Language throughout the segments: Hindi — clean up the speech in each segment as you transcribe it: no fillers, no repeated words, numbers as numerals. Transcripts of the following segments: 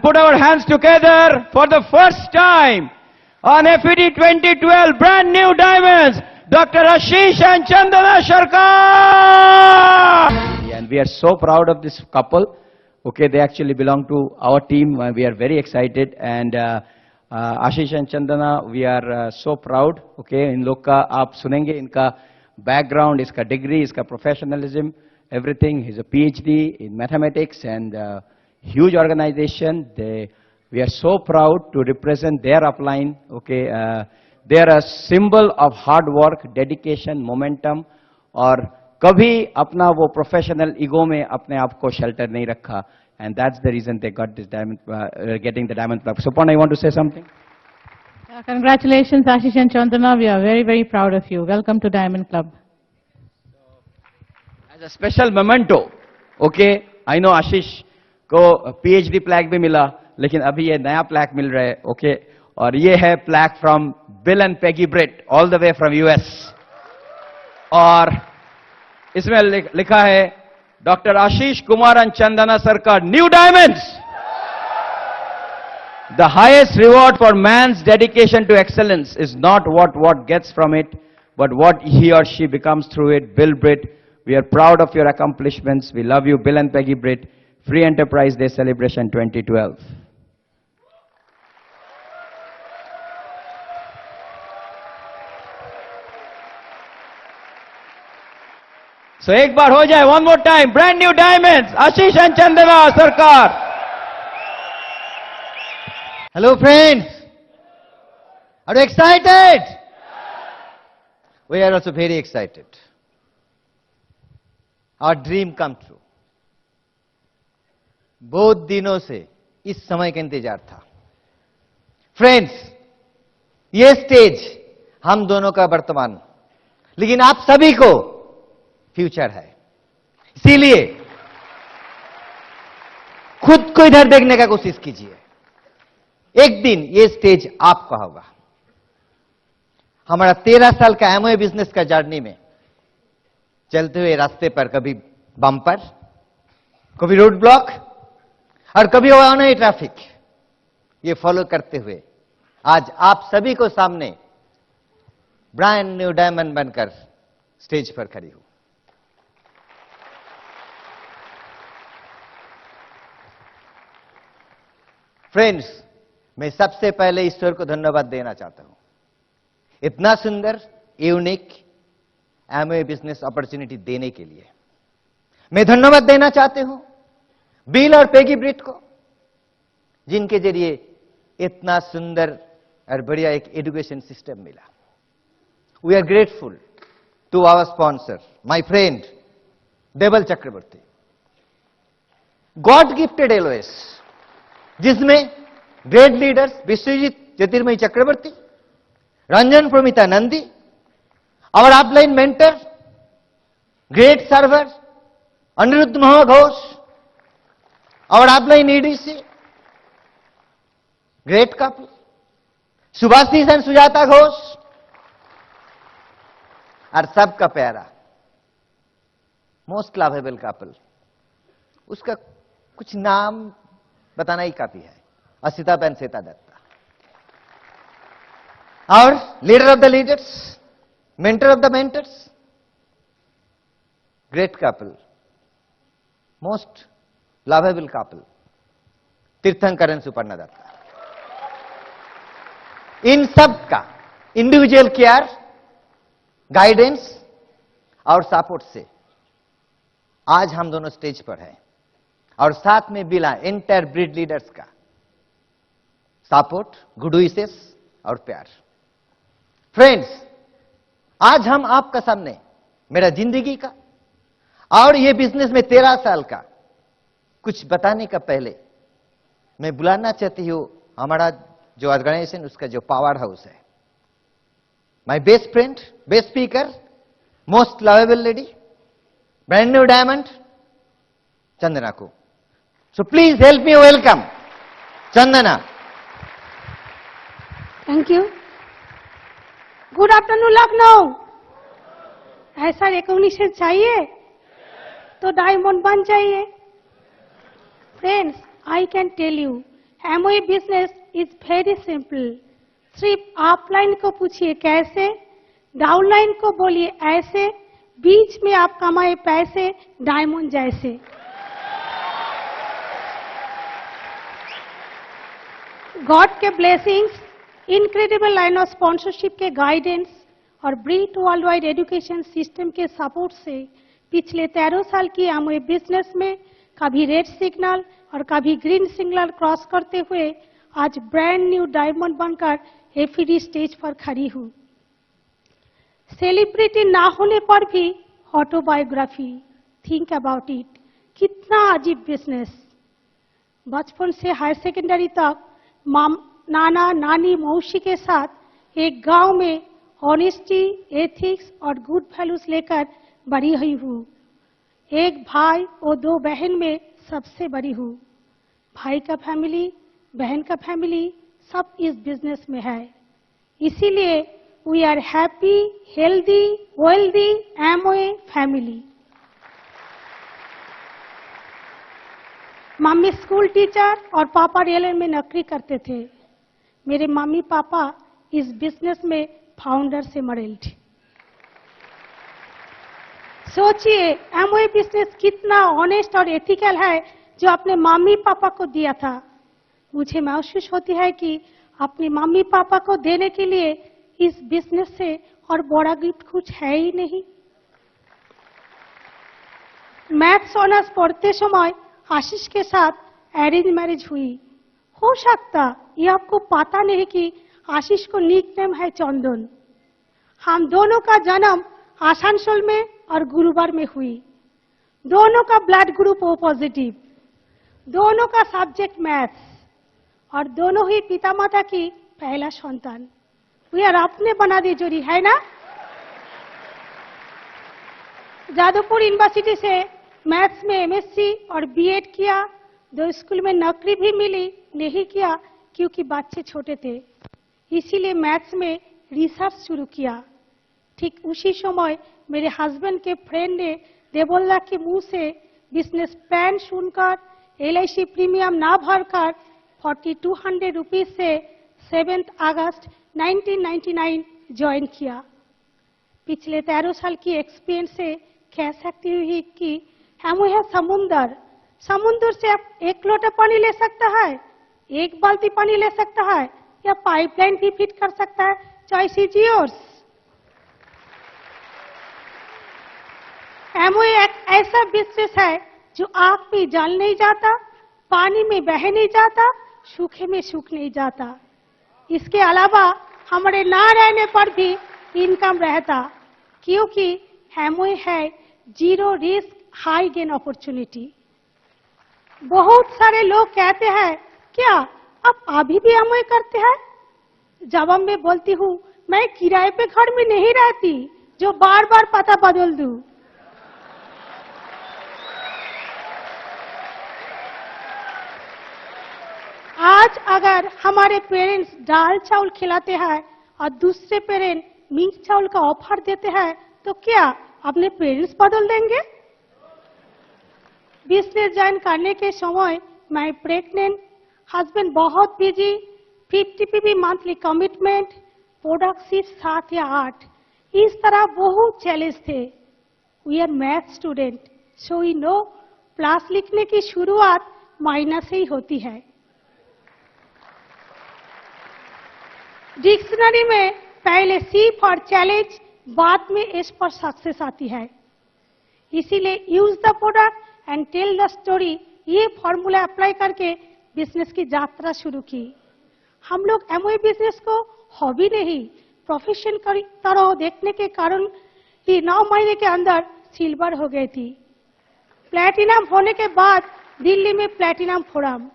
put our hands together for the first time on FED 2012 brand new diamonds, Dr. Ashish and Chandana Sarkar. And we are so proud of this couple. Okay, they actually belong to our team. We are very excited. And Ashish and Chandana, we are so proud. Okay, in लोग का आप सुनेंगे इनका background, इसका degree, इसका professionalism, everything. He's a PhD in mathematics and huge organization. We are so proud to represent their upline. Okay, they are a symbol of hard work, dedication, momentum, और कभी अपना वो professional ego में अपने आप को shelter नहीं रखा. And that's the reason they got this diamond, getting the diamond plug. Suparna, you want to say something? Congratulations, Ashish and Chandana. We are very, very proud of you. Welcome to Diamond Club. As a special memento, okay, I know Ashish को PhD plaque भी मिला, लेकिन अभी ये नया plaque मिल रहा है, okay, और ये है plaque from Bill and Peggy Britt, all the way from US. और इसमें लिखा है Dr. Ashish Kumar and Chandana Sarkar, new diamonds. The highest reward for man's dedication to excellence is not what gets from it, but what he or she becomes through it. Bill Britt, we are proud of your accomplishments. We love you, Bill and Peggy Britt. Free Enterprise Day Celebration 2012. So एक बार हो जाए, one more time, brand new diamonds, Ashish and Chandana Sarkar. Hello friends, are you excited? We are also very excited. Our dream come true. बहुत दिनों से इस समय का इंतजार था. फ्रेंड्स, ये स्टेज हम दोनों का वर्तमान, लेकिन आप सभी को फ्यूचर है. इसीलिए खुद को इधर देखने का कोशिश कीजिए. एक दिन ये स्टेज आपका होगा. हमारा 13 साल का एमओए बिजनेस का जर्नी में चलते हुए रास्ते पर कभी बम्पर, कभी रोड ब्लॉक और कभी अनही ट्रैफिक, ये फॉलो करते हुए आज आप सभी को सामने ब्रांड न्यू डायमंड बनकर स्टेज पर खड़ी हूं. फ्रेंड्स, मैं सबसे पहले ईश्वर को धन्यवाद देना चाहता हूं. इतना सुंदर यूनिक एमओए बिजनेस अपॉर्चुनिटी देने के लिए मैं धन्यवाद देना चाहती हूं बिल और पेगी ब्रिट को, जिनके जरिए इतना सुंदर और बढ़िया एक एजुकेशन सिस्टम मिला. We are grateful to our sponsor, my friend Deval Chakraborty, god gifted LOS, जिसमें great leaders Biswajit Jyotirmayee Chakraborty, Ranjan Pramita Nandi, our upline mentor, great server, Aniruddh Mahaghosh, our upline EDC, great couple, Subhashish and Sujata Ghosh, और सबका प्यारा मोस्ट लवेबल कपल, उसका कुछ नाम बताना ही काफी है, असिता बेन सेता दत्ता, और leader of the leaders, mentor of the mentors, great couple, most lovable couple, तीर्थंकर एंड सुपर्णा दत्ता. इन सब का इंडिविजुअल केयर, गाइडेंस और सपोर्ट से आज हम दोनों स्टेज पर हैं, और साथ में बिला एंटायर ब्रीड लीडर्स का सपोर्ट, गुड विशेस और प्यार. फ्रेंड्स, आज हम आपका सामने मेरा जिंदगी का और ये बिजनेस में 13 साल का कुछ बताने का पहले मैं बुलाना चाहती हूं हमारा जो ऑर्गेनाइजेशन, उसका जो पावर हाउस है, my best friend, best speaker, most lovable lady, brand new diamond, Chandana को. So please help me welcome Chandana. Thank you. Good afternoon Lucknow. ऐसा रिकॉग्निशन चाहिए तो डायमंड बन चाहिए. Friends, I can tell you, Amway business is very simple. सिर्फ अपलाइन को पूछिए कैसे, डाउनलाइन को बोलिए ऐसे, बीच में आप कमाए पैसे डायमंड जैसे। गॉड के blessings, incredible line of sponsorship के गाइडेंस और Breach world wide education system के सपोर्ट से पिछले 13 साल की एमवे बिजनेस में कभी रेड सिग्नल और कभी ग्रीन सिग्नल क्रॉस करते हुए आज ब्रांड न्यू डायमंड बनकर एफईडी स्टेज पर खड़ी हूं। सेलिब्रिटी ना होने पर भी ऑटोबायोग्राफी, थिंक अबाउट इट, कितना अजीब बिजनेस। बचपन से हायर सेकेंडरी तक नाना नानी मौसी के साथ एक गांव में ऑनेस्टी, एथिक्स और गुड वैल्यूज लेकर बड़ी हुई हूँ। एक भाई और 2 बहन में सबसे बड़ी हूँ। भाई का फैमिली, बहन का फैमिली सब इस बिजनेस में है। इसीलिए we are happy, healthy, wealthy Amway family. Mummy school teacher और पापा रेलवे में नौकरी करते थे। मेरे मम्मी पापा इस बिजनेस में फाउंडर से मॉडल थे। सोचिए एमवे बिजनेस कितना ऑनेस्ट और एथिकल है जो अपने मम्मी पापा को दिया था। मुझे महसूस होती है कि अपने मम्मी पापा को देने के लिए इस बिजनेस से और बड़ा गिफ्ट कुछ है ही नहीं। मैथ्स ऑनर्स पढ़ते समय आशीष के साथ अरेंज मैरिज हुई। हो सकता ये आपको पता नहीं कि आशीष को निक नेम है चंदन। हम दोनों का जन्म आसनसोल में और गुरुवार में हुई। दोनों का ब्लड ग्रुप ओ पॉजिटिव, दोनों का सब्जेक्ट मैथ्स और दोनों ही पिता माता की पहला संतान। वे यार अपने बना दी जोड़ी है ना। जादवपुर यूनिवर्सिटी से मैथ्स में एमएससी और बीएड किया। 2 स्कूल में नौकरी भी मिली, नहीं किया क्योंकि बच्चे छोटे थे। इसीलिए मैथ्स में रिसर्च शुरू किया। ठीक उसी समय मेरे हस्बैंड के फ्रेंड ने देवल्ला के मुंह से बिजनेस प्लान सुनकर LIC प्रीमियम ना भरकर 4200 रुपीज से 7 अगस्त 1999 ज्वाइन किया। पिछले 13 साल की एक्सपीरियंस से कह सकती हूँ कि हम है समुंदर। समुंदर से आप 1 लोटा पानी ले सकता है, 1 बाल्टी पानी ले सकता है या पाइपलाइन भी फिट कर सकता है। Choice is yours. एमवे एक ऐसा बिजनेस है जो आग में जल नहीं जाता, पानी में बह नहीं जाता, सूखे में सूख नहीं जाता। इसके अलावा हमारे ना रहने पर भी इनकम रहता, क्योंकि एमवे है zero risk high gain opportunity. बहुत सारे लोग कहते हैं क्या आप अभी भी एमवे करते हैं? जवाब में बोलती हूँ मैं किराए पे घर में नहीं रहती जो बार बार पता बदल दूं। आज अगर हमारे पेरेंट्स दाल चावल खिलाते हैं और दूसरे पेरेंट मीट चावल का ऑफर देते हैं तो क्या अपने पेरेंट्स बदल देंगे? बिजनेस ज्वाइन करने के समय मैं प्रेग्नेंट, हस्बैंड बहुत busy, 50 PB monthly commitment, product सिर्फ 7 या 8, इस तरह बहुत चैलेंज थे। We are math student so we know plus लिखने की शुरुआत माइनस से ही होती है। डिक्शनरी में पहले सी फॉर चैलेंज, बाद में एस फॉर सक्सेस आती है। इसीलिए use the product and tell the story, ये फॉर्मूला अप्लाई करके बिजनेस की यात्रा शुरू की। हम लोग एमवे बिजनेस को हॉबी नहीं प्रोफेशन की तरह देखने के कारण ही 9 महीने के अंदर सिल्वर हो गई थी। प्लैटिनम होने के बाद दिल्ली में प्लैटिनम फोरम,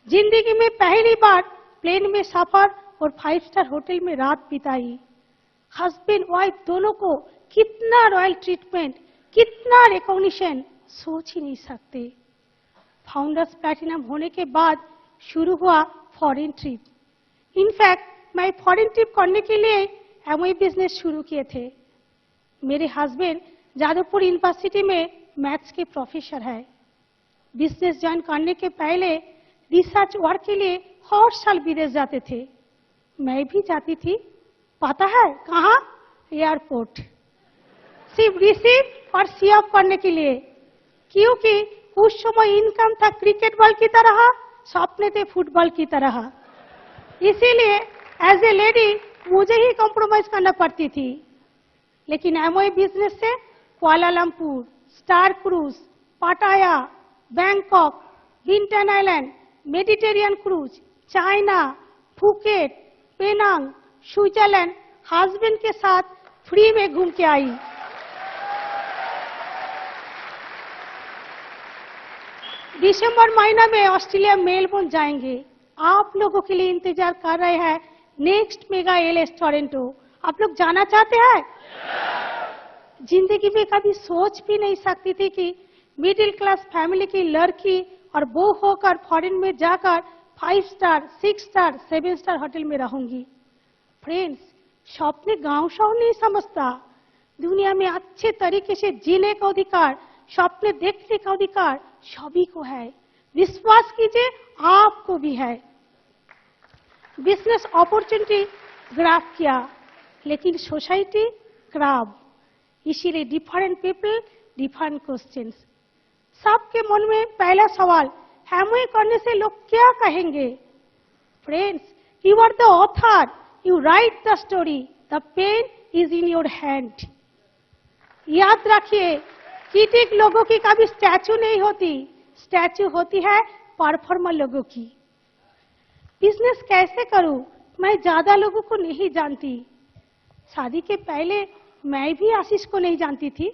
जिंदगी में पहली बार प्लेन में सफर और 5 स्टार होटल में रात बिताई। हस्बैंड वाइफ दोनों को कितना रॉयल ट्रीटमेंट, कितना रिकॉग्निशन, सोच ही नहीं सकते। फाउंडर्स प्लैटिनम होने के बाद शुरू हुआ फॉरेन ट्रिप। इनफैक्ट मैं फॉरेन ट्रिप करने के लिए एमवे बिजनेस शुरू किए थे। मेरे हस्बैंड जादवपुर यूनिवर्सिटी में मैथ्स के प्रोफेसर है। बिजनेस ज्वाइन करने के पहले रिसर्च वर्क के लिए हर साल विदेश जाते थे। मैं भी जाती थी, पता है कहाँ? एयरपोर्ट, सिर्फ रिसीव और सी ऑफ करने के लिए, क्योंकि उस समय इनकम था क्रिकेट बॉल की तरह, सपने थे फुटबॉल की तरह। इसीलिए एज ए लेडी मुझे ही कॉम्प्रोमाइज करना पड़ती थी। लेकिन एमओए बिजनेस से Kuala Lumpur, star cruise, Pattaya, Bangkok, Bintan island, Mediterranean cruise, China, Phuket, Penang, Switzerland husband के साथ फ्री में घूम के आई। दिसंबर महीना में ऑस्ट्रेलिया मेलबोर्न जाएंगे। आप लोगों के लिए इंतजार कर रहे हैं नेक्स्ट मेगा एलएस टोरंटो। आप लोग जाना चाहते हैं? जिंदगी में कभी सोच भी नहीं सकती थी कि मिडिल क्लास फैमिली की लड़की और बहू होकर फॉरेन में जाकर 5 स्टार, 6 स्टार, 7 स्टार होटल में रहूंगी। फ्रेंड्स, स्वप्न गांव शहर नहीं समझता। दुनिया में अच्छे तरीके से जीने का अधिकार, स्वप्न देखने का अधिकार सभी को है। विश्वास कीजिए, आपको भी है। बिजनेस अपॉर्चुनिटी ग्राफ किया, लेकिन सोसाइटी खराब। इसीलिए डिफरेंट पीपल डिफरेंट क्वेश्चंस। सबके मन में पहला सवाल, एमओए करने से लोग क्या कहेंगे? Friends, you are the author, you write the story, the pen is in your hand. याद रखिए, क्रिटिक लोगों की कभी स्टैचू नहीं होती, स्टैचू होती है परफॉर्मर लोगों की। बिजनेस कैसे करूं? मैं ज्यादा लोगों को नहीं जानती। शादी के पहले मैं भी आशीष को नहीं जानती थी।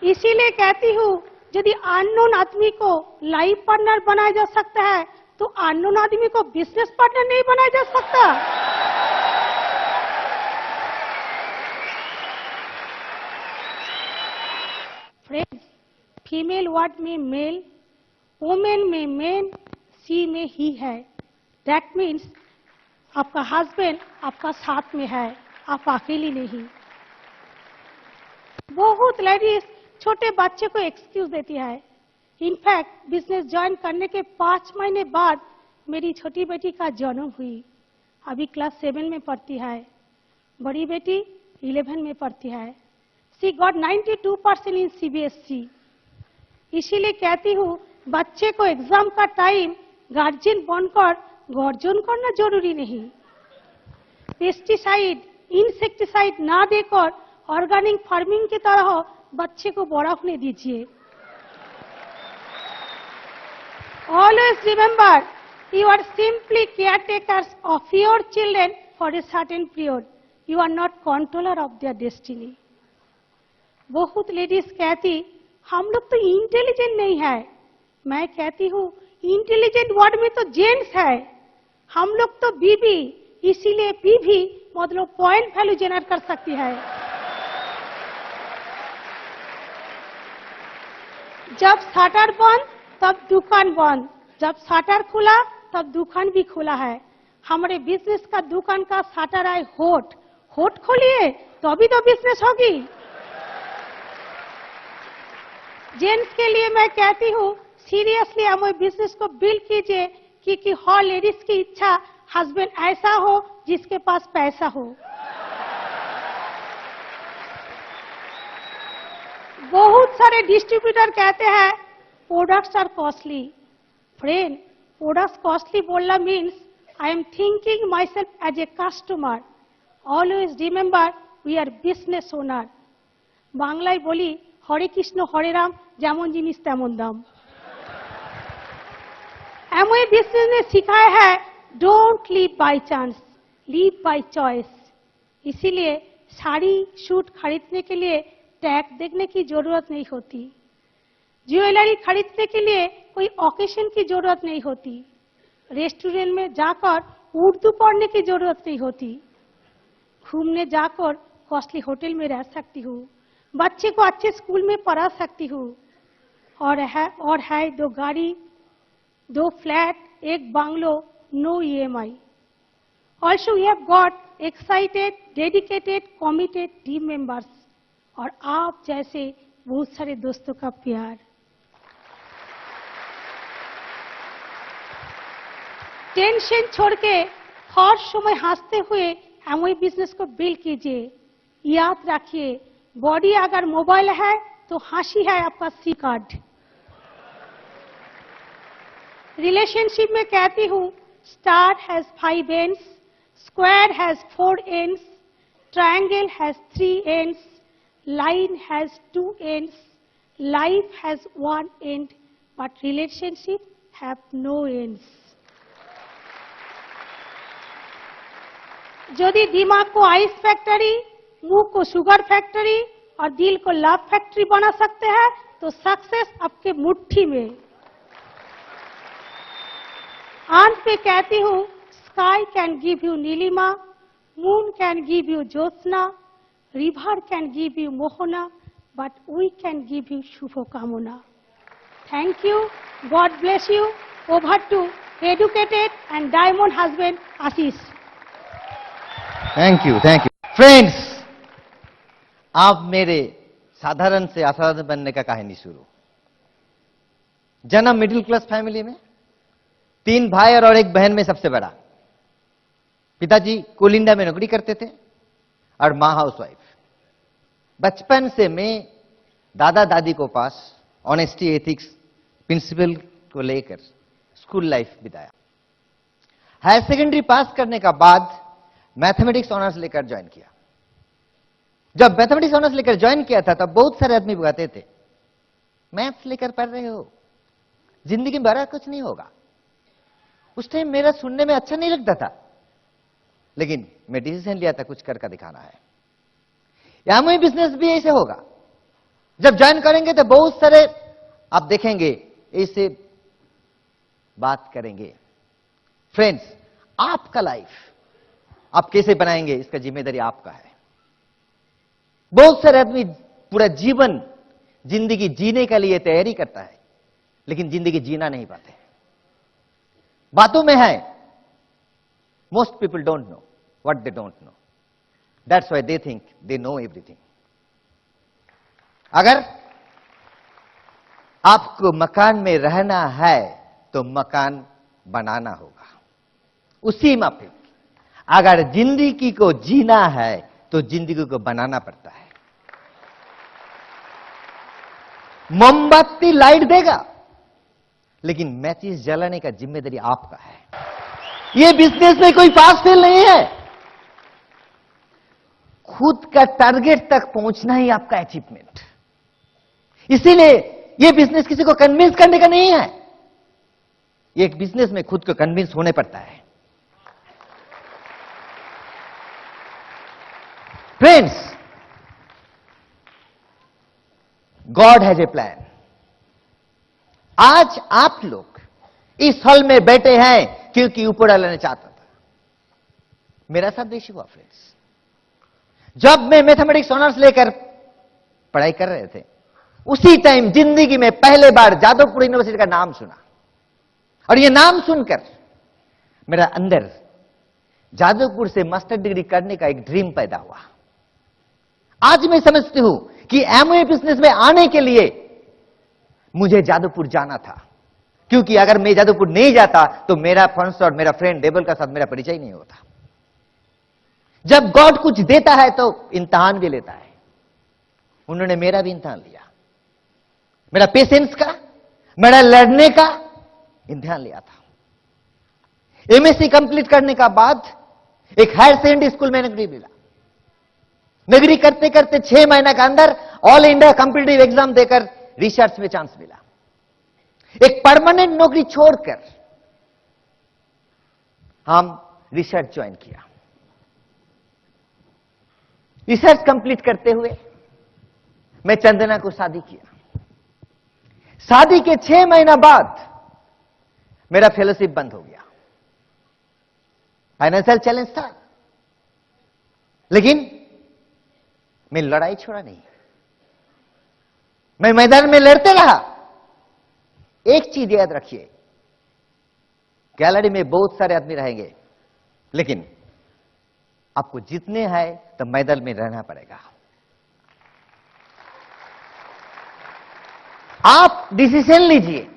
इसीलिए कहती हूँ, यदि अननोन आदमी को लाइफ पार्टनर बनाया जा सकता है, तो अननोन आदमी को बिजनेस पार्टनर नहीं बनाया जा सकता। फ्रेंड्स, फीमेल वर्ड में मेल, वुमेन में मेन, सी में ही है। दैट मीन्स आपका हस्बैंड आपका साथ में है, आप अकेली नहीं। बहुत लेडीज छोटे बच्चे को एक्सक्यूज देती है। इनफैक्ट बिजनेस ज्वाइन करने के 5 महीने बाद मेरी छोटी बेटी का जन्म हुई। अभी क्लास 7 में पढ़ती है। बड़ी बेटी 11 में पढ़ती है। She got 92% in CBSE. इसीलिए कहती हूँ, बच्चे को एग्जाम का टाइम गार्जियन बनकर गर्जन करना जरूरी नहीं। पेस्टिसाइड, इंसेक्टिसाइड ना देकर ऑर्गेनिक फार्मिंग की तरह बच्चे को बड़ा होने दीजिए। Always remember, you are simply caretakers of your children for a certain period. You are not controller of their destiny. बहुत लेडीज कहती, हम लोग तो इंटेलिजेंट नहीं है। मैं कहती हूँ, इंटेलिजेंट वर्ड में तो जेंट्स है, हम लोग तो बीबी, इसीलिए बीबी मतलब पॉइंट वैल्यू जनरेट कर सकती है। जब शटर बंद तब दुकान बंद, जब शटर खुला तब दुकान भी खुला है। हमारे बिजनेस का दुकान का शटर है होट, होट खोलिए तो अभी तो बिजनेस होगी। जेंट्स के लिए मैं कहती हूँ, सीरियसली हमें बिजनेस को बिल्ड कीजिए, क्योंकि हर लेडीज की इच्छा हस्बैंड ऐसा हो जिसके पास पैसा हो। बहुत सारे डिस्ट्रीब्यूटर कहते हैं products are costly. Friend, products costly बोलना means I am thinking myself as a customer. Always remember, we are business owner. बांग्लाয় বলি, हरे कृष्ण हरे राम, যেমন জিনিস তেমন দাম। एमओए बिजनेस ने सिखाया है, don't live by chance, live by choice. इसीलिए साड़ी सूट खरीदने के लिए टैग देखने की जरूरत नहीं होती। ज्वेलरी खरीदने के लिए कोई ओकेशन की जरूरत नहीं होती। रेस्टोरेंट में जाकर उर्दू पढ़ने की जरूरत नहीं होती। घूमने जाकर कॉस्टली होटल में रह सकती हूँ। बच्चे को अच्छे स्कूल में पढ़ा सकती हूँ। और है 2 गाड़ी, 2 flat, 1 bungalow, no EMI। Also we have got excited, dedicated, committed team members और आप जैसे बहुत सारे दोस्तों का प्यार। टेंशन छोड़ के हर समय हंसते हुए एमओई बिजनेस को बिल्ड कीजिए। याद रखिए, बॉडी अगर मोबाइल है तो हंसी है आपका सी कार्ड। रिलेशनशिप में कहती हूँ, star has 5 ends, square has 4 ends, triangle has 3 ends, line has 2 ends, life has 1 end, but relationship have no ends. यदि दिमाग को आइस फैक्ट्री, मुंह को शुगर फैक्ट्री और दिल को लव फैक्ट्री बना सकते हैं तो सक्सेस आपके मुट्ठी में। अंत पे कहती हूँ, sky can give you Nilima, moon can give you Jyotsna, river can give you Mohana, but we can give you shubhkamna. Thank you, God bless you. Over to educated and diamond husband Ashish. Thank you, thank you. Friends, आप मेरे साधारण से असाधारण बनने का कहानी शुरू। जन्म मिडिल क्लास फैमिली में, 3 भाई और 1 बहन में सबसे बड़ा। पिताजी कोल इंडिया में नौकरी करते थे और मां हाउसवाइफ। बचपन से मैं दादा दादी को पास ऑनेस्टी, एथिक्स, प्रिंसिपल को लेकर स्कूल लाइफ बिताया। हायर सेकेंडरी पास करने का बाद मैथमेटिक्स ऑनर्स लेकर ज्वाइन किया। जब मैथमेटिक्स ऑनर्स लेकर ज्वाइन किया था तब बहुत सारे आदमी कहते थे, मैथ्स लेकर पढ़ रहे हो, जिंदगी में बड़ा कुछ नहीं होगा। उस टाइम मेरा सुनने में अच्छा नहीं लगता था, लेकिन मैं डिसीजन लिया था कुछ करके दिखाना है। एमओई बिजनेस भी ऐसे होगा। जब ज्वाइन करेंगे तो बहुत सारे आप देखेंगे ऐसे बात करेंगे। फ्रेंड्स, आपका लाइफ आप कैसे बनाएंगे इसका जिम्मेदारी आपका है। बहुत सारे आदमी पूरा जीवन जिंदगी जीने के लिए तैयारी करता है, लेकिन जिंदगी जीना नहीं पाते। बातों में है, most people don't know what they don't know, that's why they think they know everything. अगर आपको मकान में रहना है तो मकान बनाना होगा, उसी माफिक। अगर जिंदगी को जीना है तो जिंदगी को बनाना पड़ता है। मोमबत्ती लाइट देगा, लेकिन मैचिस जलाने का जिम्मेदारी आपका है। यह बिजनेस में कोई पास फेल नहीं है। खुद का टारगेट तक पहुंचना ही आपका अचीवमेंट। इसीलिए यह बिजनेस किसी को कन्विंस करने का नहीं है। एक बिजनेस में खुद को कन्विंस होने पड़ता है। Friends, God has a plan. आज आप लोग इस हॉल में बैठे हैं क्योंकि ऊपर वाला ने चाहता था। मेरा साथ देश हुआ। फ्रेंड्स, जब मैं मैथमेटिक्स ऑनर्स लेकर पढ़ाई कर रहे थे, उसी टाइम जिंदगी में पहले बार जादवपुर यूनिवर्सिटी का नाम सुना, और यह नाम सुनकर मेरा अंदर जादवपुर से मास्टर डिग्री करने का एक ड्रीम पैदा हुआ। आज मैं समझती हूं कि एमओए बिजनेस में आने के लिए मुझे जादवपुर जाना था, क्योंकि अगर मैं जादवपुर नहीं जाता तो मेरा फ्रेंड्स और मेरा फ्रेंड डेबल का साथ मेरा परिचय नहीं होता। जब गॉड कुछ देता है तो इम्तिहान भी लेता है। उन्होंने मेरा भी इम्तिहान लिया, मेरा पेशेंस का, मेरा लड़ने का इम्तिहान लिया था। एमएससी कंप्लीट करने का बाद एक हायर सेकेंडरी स्कूल में नौकरी मिला। नौकरी करते करते 6 महीने के अंदर ऑल इंडिया कॉम्पिटिटिव एग्जाम देकर रिसर्च में चांस मिला। एक परमानेंट नौकरी छोड़कर हम रिसर्च ज्वाइन किया। रिसर्च कंप्लीट करते हुए मैं चंदना को शादी किया। शादी के 6 महीना बाद मेरा फेलोशिप बंद हो गया। फाइनेंशियल चैलेंज था, लेकिन मैं लड़ाई छोड़ा नहीं। मैं मैदान में लड़ते रहा। एक चीज याद रखिए, गैलरी में बहुत सारे आदमी रहेंगे, लेकिन आपको जीतने हैं तो मैदान में रहना पड़ेगा। आप डिसीजन लीजिए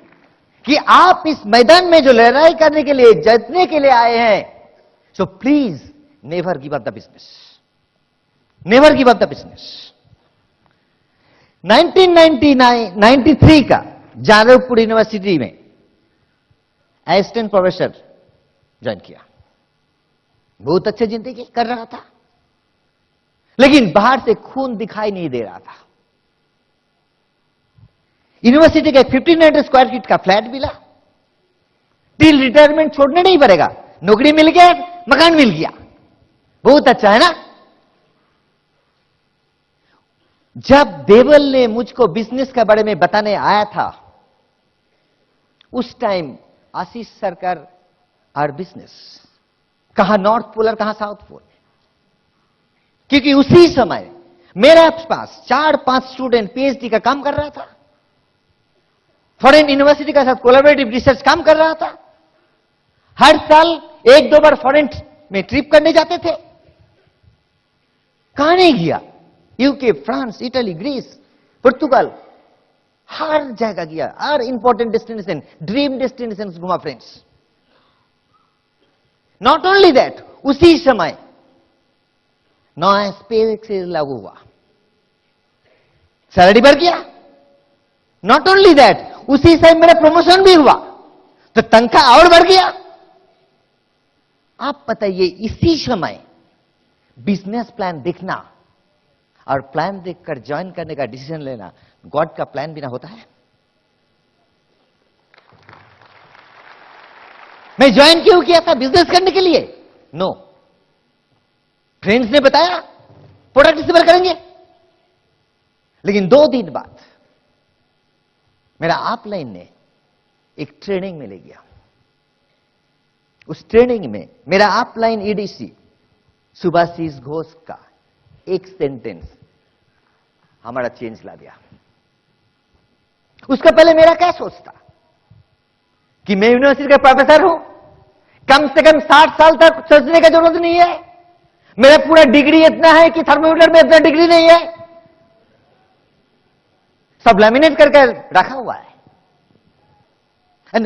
कि आप इस मैदान में जो लड़ाई करने के लिए, जीतने के लिए आए हैं, so please never give up the business, never give up the business. 1993 का जादवपुर यूनिवर्सिटी में असिस्टेंट प्रोफेसर ज्वाइन किया। बहुत अच्छी जिंदगी कर रहा था, लेकिन बाहर से खून दिखाई नहीं दे रहा था। यूनिवर्सिटी का 1500 स्क्वायर फीट का फ्लैट मिला, टिल रिटायरमेंट छोड़ने नहीं पड़ेगा, नौकरी मिल गया, मकान मिल गया, बहुत अच्छा है ना। जब देवल ने मुझको बिजनेस के बारे में बताने आया था, उस टाइम आशीष सरकार और बिजनेस, कहां नॉर्थ पोल और कहां साउथ पोल, क्योंकि उसी समय मेरे पास 4-5 स्टूडेंट पीएचडी का काम कर रहा था, फॉरेन यूनिवर्सिटी के साथ कोलैबोरेटिव रिसर्च काम कर रहा था, हर साल 1-2 बार फॉरेन में ट्रिप करने जाते थे। कहां नहीं गया, यूके, फ्रांस, इटली, ग्रीस, पुर्तगाल, हर जगह गया, हर इंपॉर्टेंट डेस्टिनेशन, ड्रीम डेस्टिनेशन घुमा फ्रेंड्स। नॉट ओनली दैट, उसी समय नया स्पेस लागू हुआ, सैलरी बढ़ गया। नॉट ओनली दैट, उसी समय मेरा प्रमोशन भी हुआ, तो तनख्वाह और बढ़ गया। आप बताइए, इसी समय बिजनेस प्लान देखना और प्लान देखकर ज्वाइन करने का डिसीजन लेना, गॉड का प्लान बिना होता है? मैं ज्वाइन क्यों किया था? बिजनेस करने के लिए? नो। फ्रेंड्स ने बताया प्रोडक्ट डिलीवर करेंगे, लेकिन 2 दिन बाद मेरा अपलाइन ने एक ट्रेनिंग में ले गया। उस ट्रेनिंग में मेरा अपलाइन ईडीसी सुभाषिस घोष का एक सेंटेंस हमारा चेंज ला दिया। उसका पहले मेरा क्या सोच था कि मैं यूनिवर्सिटी का प्रोफेसर हूं, कम से कम 60 साल तक सोचने की जरूरत नहीं है, मेरा पूरा डिग्री इतना है कि थर्मोमीटर में इतना डिग्री नहीं है, सब लैमिनेट करके रखा हुआ है।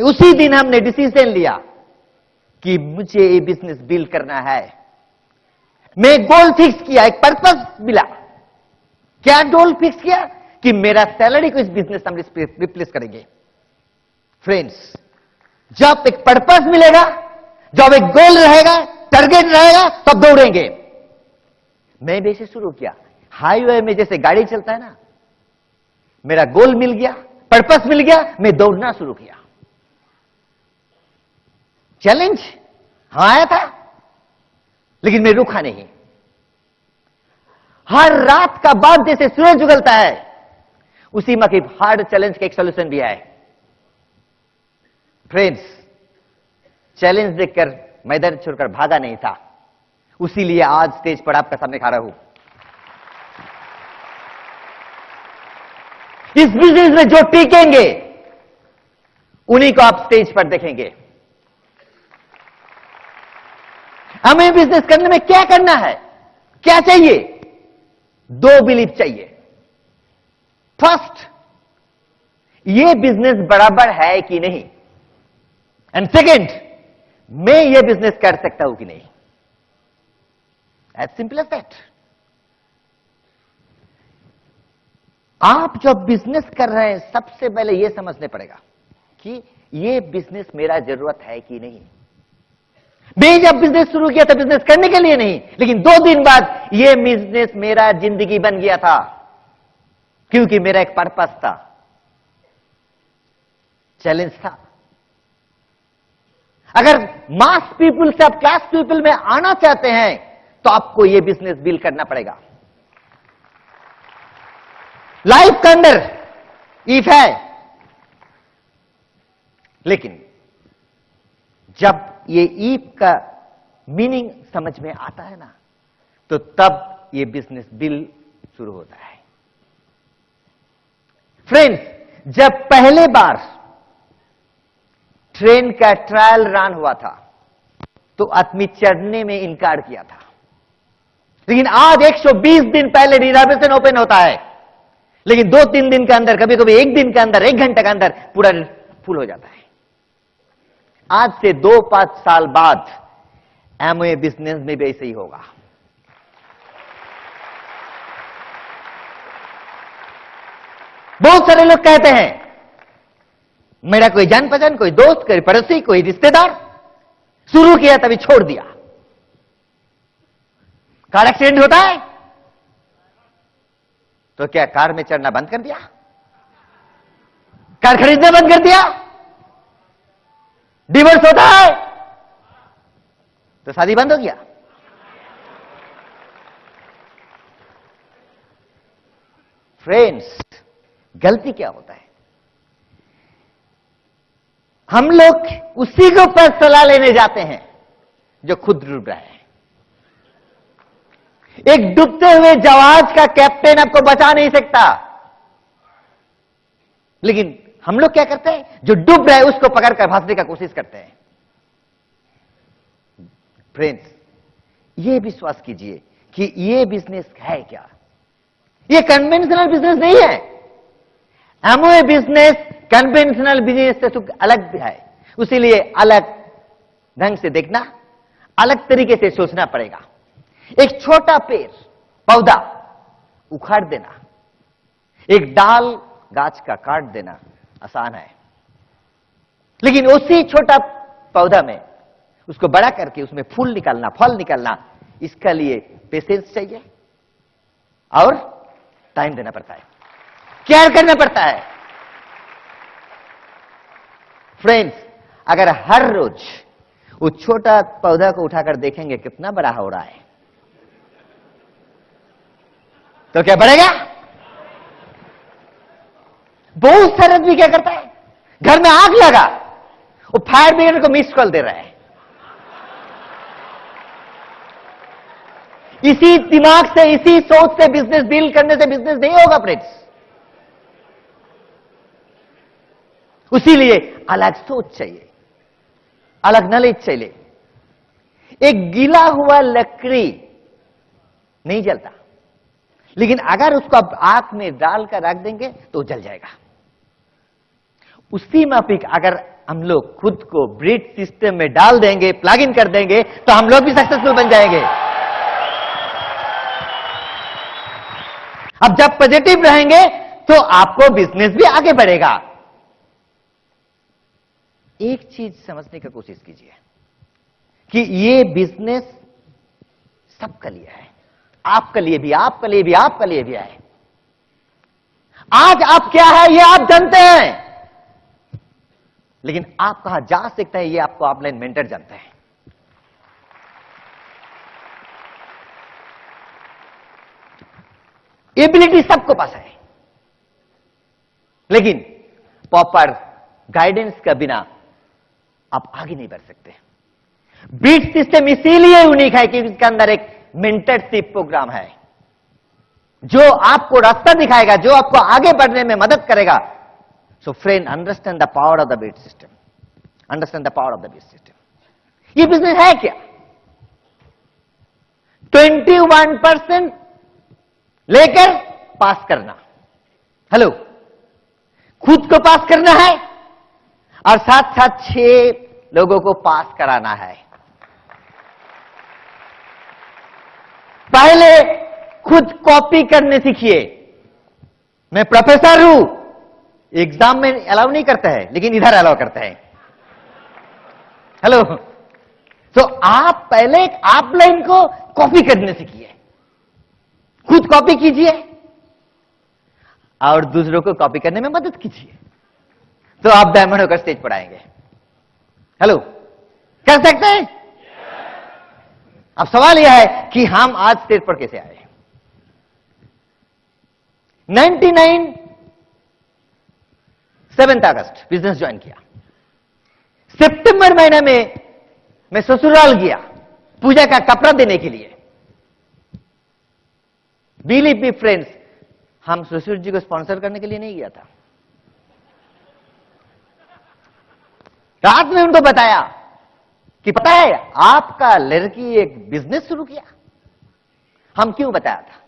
उसी दिन हमने डिसीजन लिया कि मुझे ये बिजनेस बिल्ड करना है। मैं गोल फिक्स किया, एक पर्पस मिला। क्या गोल फिक्स किया? कि मेरा सैलरी को इस बिजनेस हम रिप्लेस करेंगे। फ्रेंड्स, जब एक पर्पस मिलेगा, जब एक गोल रहेगा, टारगेट रहेगा, तब दौड़ेंगे। मैं वैसे शुरू किया, हाईवे में जैसे गाड़ी चलता है ना, मेरा गोल मिल गया, पर्पस मिल गया, मैं दौड़ना शुरू किया। चैलेंज हाँ आया था, लेकिन मैं रुका नहीं। हर रात का बाद जैसे सूरज उगलता है, उसी में हार्ड चैलेंज का एक सॉल्यूशन भी है। फ्रेंड्स, चैलेंज देखकर मैदान छोड़कर भागा नहीं था, उसीलिए आज स्टेज पर आपका सामने खड़ा हूं। इस बिजनेस में जो टिकेंगे, उन्हीं को आप स्टेज पर देखेंगे। हमें बिजनेस करने में क्या करना है, क्या चाहिए? 2 बिलीफ चाहिए। फर्स्ट, ये बिजनेस बराबर है कि नहीं, एंड सेकेंड, मैं ये बिजनेस कर सकता हूं कि नहीं। As simple as that. आप जब बिजनेस कर रहे हैं, सबसे पहले यह समझने पड़ेगा कि यह बिजनेस मेरा जरूरत है कि नहीं। मैं जब बिजनेस शुरू किया था बिजनेस करने के लिए नहीं, लेकिन 2 दिन बाद यह बिजनेस मेरा जिंदगी बन गया था, क्योंकि मेरा एक पर्पस था, चैलेंज था। अगर मास पीपल से आप क्लास पीपल में आना चाहते हैं, तो आपको यह बिजनेस बिल्ड करना पड़ेगा। लाइफ के अंदर इफ है, लेकिन जब ये ईफ का मीनिंग समझ में आता है ना, तो तब ये बिजनेस बिल्ड शुरू होता है। फ्रेंड्स, जब पहले बार ट्रेन का ट्रायल रन हुआ था, तो आदमी चढ़ने में इनकार किया था, लेकिन आज 120 दिन पहले रिजर्वेशन ओपन होता है, लेकिन 2-3 दिन के अंदर, कभी कभी 1 दिन के अंदर, 1 घंटे के अंदर पूरा फुल हो जाता है। आज से 2-5 साल बाद एमवे बिजनेस में भी ऐसे ही होगा। बहुत सारे लोग कहते हैं मेरा कोई जान पहचान, कोई दोस्त, कोई पड़ोसी, कोई रिश्तेदार शुरू किया तभी छोड़ दिया। कार एक्सीडेंट होता है तो क्या कार में चढ़ना बंद कर दिया? कार खरीदना बंद कर दिया? डिवोर्स होता है तो शादी बंद हो गया? फ्रेंड्स, गलती क्या होता है? हम लोग उसी के ऊपर सलाह लेने जाते हैं जो खुद डूब रहा है। एक डूबते हुए जहाज का कैप्टन आपको बचा नहीं सकता, लेकिन हम लोग क्या करते हैं? जो डूब रहा है उसको पकड़कर भागने का कोशिश करते हैं। फ्रेंड्स, ये विश्वास कीजिए कि ये बिजनेस है क्या? ये कन्वेंशनल बिजनेस नहीं है। एमवे बिजनेस कन्वेंशनल बिजनेस से तो अलग है, उसीलिए अलग ढंग से देखना, अलग तरीके से सोचना पड़ेगा। एक छोटा पेड़ पौधा उखाड़ देना, एक डाल गाछ का काट देना आसान है, लेकिन उसी छोटा पौधा में उसको बड़ा करके उसमें फूल निकालना, फल निकालना, इसका लिए पेशेंस चाहिए और टाइम देना पड़ता है, केयर करना पड़ता है। फ्रेंड्स, अगर हर रोज वो छोटा पौधा को उठाकर देखेंगे कितना बड़ा हो रहा है, तो क्या बढ़ेगा? बहुत सारे आदमी क्या करता है, घर में आग लगा, वो फायर ब्रिगेड को मिस कॉल दे रहा है। इसी दिमाग से, इसी सोच से बिजनेस डील करने से बिजनेस नहीं होगा फ्रेंड्स। उसीलिए अलग सोच चाहिए, अलग नॉलेज चाहिए। एक गीला हुआ लकड़ी नहीं जलता, लेकिन अगर उसको आप आग में डालकर रख देंगे तो जल जाएगा। उसी माफिक अगर हम लोग खुद को ब्रीड सिस्टम में डाल देंगे, प्लग इन कर देंगे, तो हम लोग भी सक्सेसफुल बन जाएंगे। अब जब पॉजिटिव रहेंगे तो आपको बिजनेस भी आगे बढ़ेगा। एक चीज समझने की कोशिश कीजिए कि ये बिजनेस सबका लिए है, आपके लिए भी, आपके लिए भी, आपके लिए भी है। आज आप क्या है ये आप जानते हैं, लेकिन आप कहां जा सकते हैं ये आपको ऑफलाइन मेंटर जानते हैं। एबिलिटी सबको पास है, लेकिन प्रॉपर गाइडेंस का बिना आप आगे नहीं बढ़ सकते। बीट सिस्टम इसीलिए यूनिक है कि इसके अंदर एक मेंटरशिप प्रोग्राम है जो आपको रास्ता दिखाएगा, जो आपको आगे बढ़ने में मदद करेगा। So friend, understand the power of the beat system, understand the power of the beat system. ये बिजनेस है क्या? 21% लेकर पास करना, हेलो, खुद को पास करना है और साथ साथ 6 लोगों को पास कराना है। पहले खुद कॉपी करने सीखिए। मैं प्रोफेसर हूं, एग्जाम में अलाउ नहीं करता है, लेकिन इधर अलाउ करते हैं। हेलो, तो आप पहले ऑफलाइन को कॉपी करने सीखिए, खुद कॉपी कीजिए और दूसरों को कॉपी करने में मदद कीजिए, तो आप डायमंड होकर स्टेज पर आएंगे। हेलो, कर सकते हैं? अब सवाल यह है कि हम आज स्टेज पर कैसे आए। 7 अगस्त बिजनेस ज्वाइन किया। सितंबर महीने में मैं ससुराल गया पूजा का कपड़ा देने के लिए। बिलीव मी फ्रेंड्स, हम ससुर जी को स्पॉन्सर करने के लिए नहीं गया था। रात में उनको बताया कि पता है आपका लड़की एक बिजनेस शुरू किया। हम क्यों बताया था?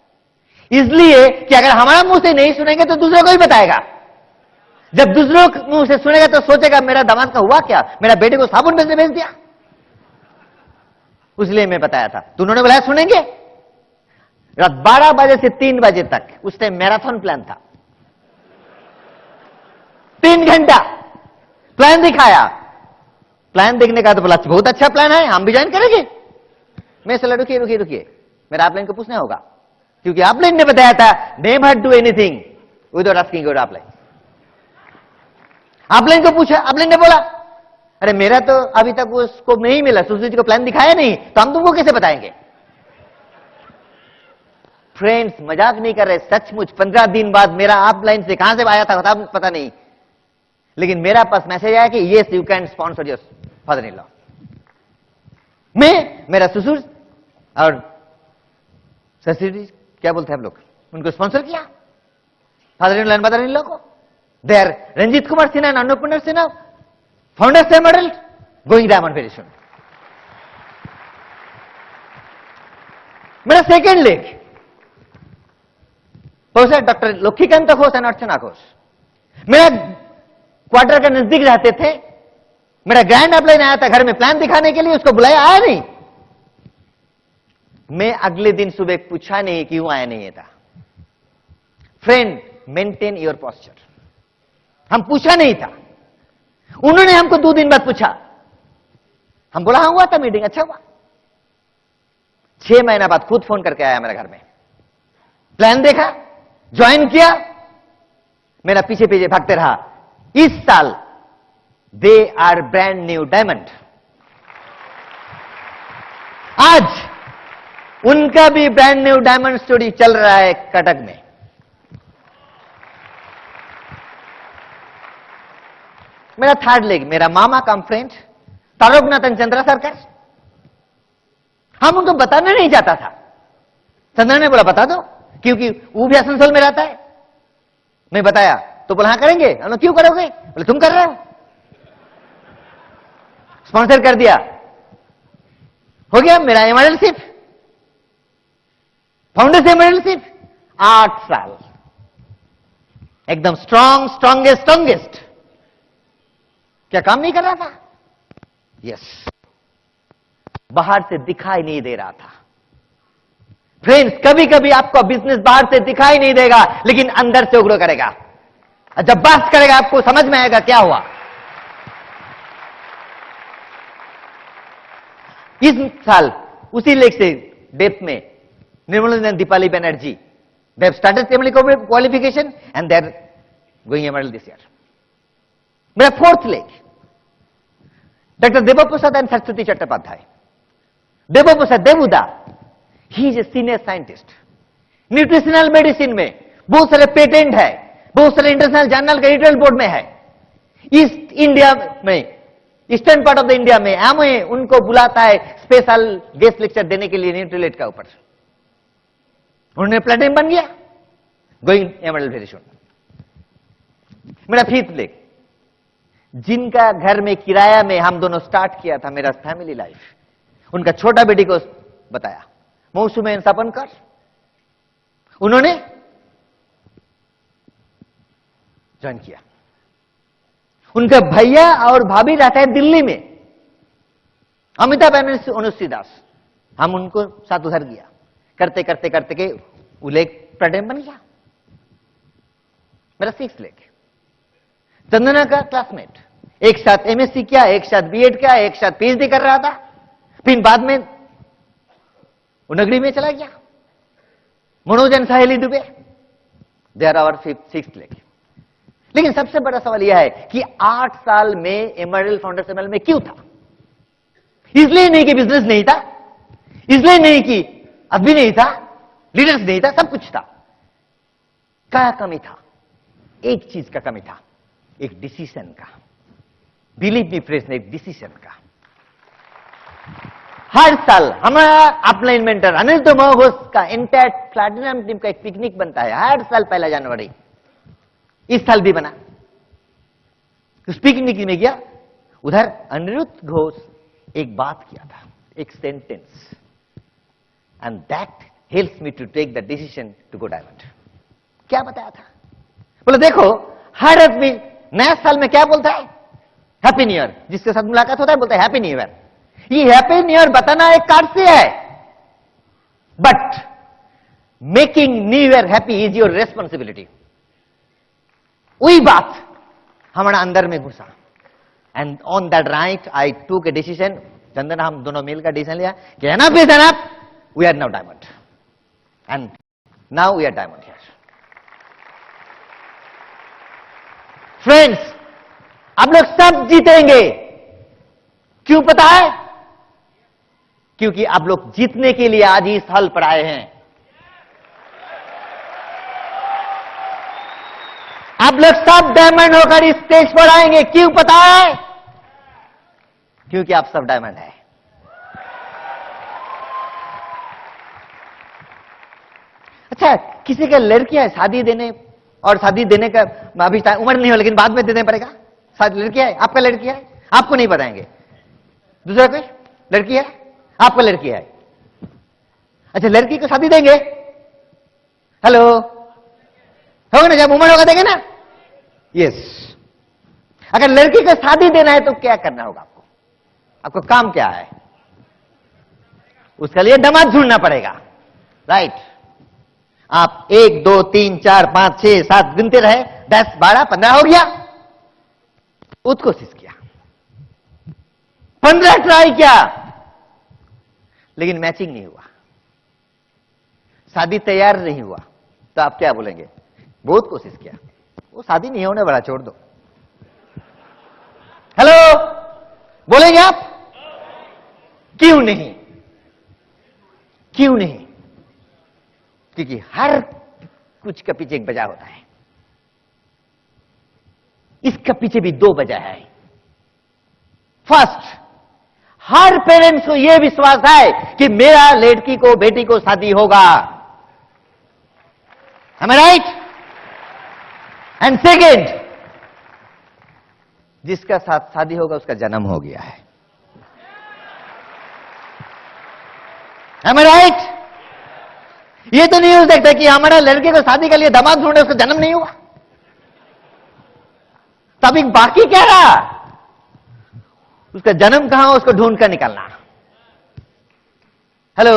इसलिए कि अगर हमारा मुंह से नहीं सुनेंगे तो दूसरे को ही बताएगा। जब दूसरों के मुंह से सुनेगा तो सोचेगा मेरा दामाद का हुआ क्या, मेरा बेटे को साबुन बेचने भेज दिया। इसलिए मैं बताया था। तो उन्होंने बोला सुनेंगे। रात 12 बजे से 3 बजे तक उस टाइम मैराथन प्लान था। 3 घंटा प्लान दिखाया। प्लान देखने का तो बोला बहुत अच्छा प्लान है, हम भी ज्वाइन करेंगे। मैं सला रुकिए रुकिए रुकिए, मेरा आपलाइन को पूछना होगा, क्योंकि आपलाइन ने बताया था never do anything without asking your upline. Upline को पूछा, आपलाइन ने बोला अरे मेरा तो अभी तक वो स्कोप नहीं मिला, सुशील जी को प्लान दिखाया नहीं, तो हम तुमको कैसे बताएंगे। फ्रेंड्स मजाक नहीं कर रहे, सचमुच 15 दिन बाद मेरा आपलाइन से कहां से आया था पता नहीं, लेकिन मेरा पास मैसेज आया कि yes you can sponsor your father in law. मैं मेरा ससुर और ससुर क्या बोलते हैं हम लोग, उनको स्पॉन्सर किया, father in law and mother in law को। They are Ranjit Kumar Sinha and Annapurna Sinha, founders emerald, going diamond very soon. मेरा second leg doctor Laxmikant Ghosh and Archana Ghosh मेरा क्वार्टर के नजदीक रहते थे। मेरा ग्रैंड अपलाइन आया था घर में प्लान दिखाने के लिए, उसको बुलाया, आया नहीं। मैं अगले दिन सुबह पूछा नहीं क्यों आया नहीं था। फ्रेंड मेंटेन योर पोस्चर, हम पूछा नहीं था। उन्होंने हमको 2 दिन बाद पूछा, हम बोला हाँ हुआ था मीटिंग, अच्छा हुआ। 6 महीना बाद खुद फोन करके आया मेरे घर में, प्लान देखा, ज्वाइन किया, मेरा पीछे पीछे भागते रहा। इस साल they are brand new diamond. आज उनका भी ब्रांड न्यू डायमंड स्टोरी चल रहा है कटक में। मेरा थर्ड लेग, मेरा मामा कम फ्रेंड तारकनाथन चंद्रा सरकार, हम उनको बताना नहीं चाहता था। चंद्रा ने बोला बता दो, क्योंकि वो भी आसनसोल में रहता है। मैं बताया तो बोला हाँ करेंगे। हम लोग क्यों करोगे, बोले तुम कर रहे हो। स्पॉन्सर कर दिया, हो गया मेरा एमरल्डशिप, फाउंडर्स एमरल्डशिप 8 साल, एकदम स्ट्रॉन्गेस्ट। क्या काम नहीं कर रहा था? यस, बाहर से दिखाई नहीं दे रहा था। फ्रेंड्स कभी कभी आपका बिजनेस बाहर से दिखाई नहीं देगा, लेकिन अंदर से उग्र करेगा। जब बात करेगा आपको समझ में आएगा क्या हुआ। इस साल उसी लेख से डेप्थ में Nirmala Dipali Banerjee, they have started family qualification and they are going emerald this year. मेरा fourth leg doctor Debprasad and Saraswati Chattopadhyay. Debprasad देवुदा, he is a senior scientist. Nutritional medicine में बहुत सारे पेटेंट है, बहुत सारे इंटरनेशनल जर्नल का एडिटोरियल बोर्ड में है। ईस्ट इंडिया में, eastern part of the India में एमओए उनको बुलाता है स्पेशल गेस्ट लेक्चर देने के लिए न्यूट्रिलेट का ऊपर। उन्होंने प्लेटिनम बन गया, गोइंग एमरल्ड वेरी सून। मेरा फिफ्थ लेग, जिनका घर में किराया में हम दोनों स्टार्ट किया था मेरा फैमिली लाइफ, उनका छोटा बेटी को बताया, मौसुमेन सपनकर, उन्होंने ज्वाइन किया। उनका भैया और भाभी रहता है दिल्ली में, अमिताभ एंड अनुश्री दास, हम उनको साथ उधर गया, करते करते करते के वो लेग प्लेटिनम बन गया। मेरा 6th लेग, चंदना का क्लासमेट, एक साथ एमएससी किया, एक साथ बीएड किया, एक साथ पीएचडी कर रहा था, फिर बाद में वो नगरी में चला गया। Manoj and Saheli Dubey, they are our 6th leg. लेकिन सबसे बड़ा सवाल यह है कि 8 साल में एमरल्ड फाउंडर्स एमरल्ड में क्यों था? इसलिए नहीं कि बिजनेस नहीं था, इसलिए नहीं कि अभी नहीं था, लीडर्स नहीं था, सब कुछ था। क्या कमी था? एक चीज का कमी था, एक डिसीजन का। बिलीव मी फ्रेंड्स, एक डिसीजन का। हर साल हमारा अपलाइन मेंटर अनिल घोष का एंटायर प्लैटिनम टीम का एक पिकनिक बनता है हर साल 1 जनवरी। इस साल भी बना। उस पिकनिक में गया, उधर अनिरुद्ध घोष एक बात किया था, एक sentence, and that helps me to take the decision to go diamond. क्या बताया था? बोले देखो, हर आदमी नया साल में क्या बोलता है? Happy new year. जिसके साथ मुलाकात होता है बोलता है हैप्पी न्यू ईयर। ये हैप्पी न्यू ईयर बताना एक कार्ड से है, but making new year happy is your responsibility. वही बात हमारा अंदर में घुसा, and on that right I टूक ए डिसीजन। चंदन हम दोनों मिलकर डिसीजन लिया कि enough is enough, we are now diamond, and now we are diamond here. Friends, आप लोग सब जीतेंगे। क्यों पता है? क्योंकि आप लोग जीतने के लिए आज इस हल पर आए हैं। आप लोग सब डायमंड होकर इस स्टेज पर आएंगे। क्यों पता है? क्योंकि आप सब डायमंड हैं। अच्छा, किसी का लड़की है शादी देने, और शादी देने का अभी उम्र नहीं हो, लेकिन बाद में देने पड़ेगा। शादी लड़की है, आपका लड़की है, आपको नहीं बताएंगे। दूसरा कोई लड़की है, आपका लड़की है। अच्छा, लड़की को शादी देंगे? हेलो, होगा ना? जब उम्र होगा देंगे ना? यस। अगर लड़की को शादी देना है तो क्या करना होगा आपको? आपको काम क्या है? उसके लिए दामाद ढूंढना पड़ेगा, राइट? आप 1 2 3 4 5 6 7 गिनते रहे, 10 12 15 हो गया। बहुत कोशिश किया, 15 ट्राई किया, लेकिन मैचिंग नहीं हुआ, शादी तैयार नहीं हुआ। तो आप क्या बोलेंगे? बहुत कोशिश किया, वो शादी नहीं होने वाला, छोड़ दो। हेलो, बोलेंगे आप? क्यों नहीं? क्यों नहीं? क्योंकि हर कुछ के पीछे एक वजह होता है। इसका पीछे भी 2 वजह है। फर्स्ट, हर पेरेंट्स को यह विश्वास है कि मेरा लड़की को, बेटी को शादी होगा। Am I right? And second, जिसका साथ शादी होगा उसका जन्म हो गया है। Am I right? ये तो नहीं हो सकता कि हमारा लड़के को शादी के लिए दामाद ढूंढे, उसका जन्म नहीं हुआ। तब एक बाकी क्या रहा? उसका जन्म कहां हो, उसको ढूंढ कर निकालना। हेलो,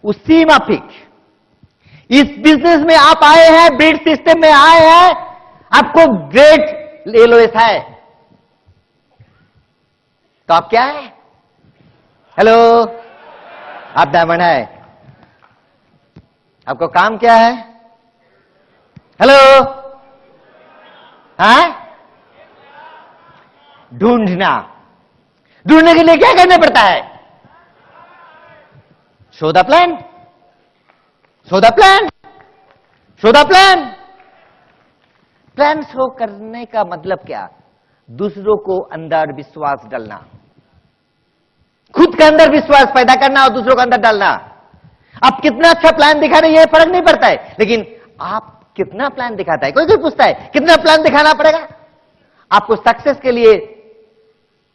उसी माफिक इस बिजनेस में आप आए हैं, बिड सिस्टम में आए हैं, आपको ग्रेट एलओएस है, तो आप क्या है? हेलो, आप डायमंड है। आपको काम क्या है? हेलो, हाँ? ढूंढना। ढूंढने के लिए क्या करना पड़ता है? Show the plan, show the plan, show the plan. Plan show करने का मतलब क्या? दूसरों को अंदर विश्वास डालना, खुद के अंदर विश्वास पैदा करना और दूसरों के अंदर डालना। आप कितना अच्छा प्लान दिखा रहे हैं, यह फर्क नहीं पड़ता है, लेकिन आप कितना प्लान दिखाता है। कोई कोई पूछता है कितना प्लान दिखाना पड़ेगा? आपको सक्सेस के लिए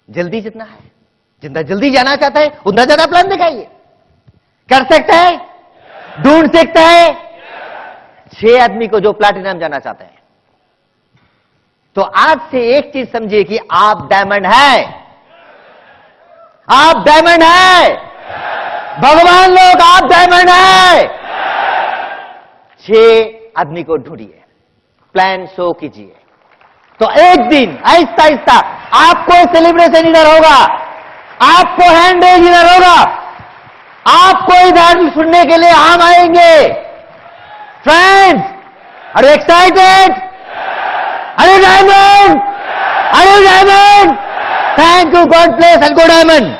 जल्दी जितना है, जितना जल्दी जाना चाहता है उतना ज्यादा प्लान दिखाइए। कर सकता है? ढूंढ सकता है? 6 आदमी को जो प्लैटिनम जाना चाहते हैं। तो आज से एक चीज समझिए कि आप डायमंड है, आप डायमंड है। भगवान लोग, आप डायमंड है। 6 आदमी को ढूंढिए, प्लान शो कीजिए, तो एक दिन आहिस्ता आहिस्ता आपको सेलिब्रेशन इधर होगा, आपको हैंडल इधर होगा, आपको इधर सुनने के लिए हम आएंगे। Friends, are you excited? Are you diamond? Are you diamond? Thank you, God bless and go diamond.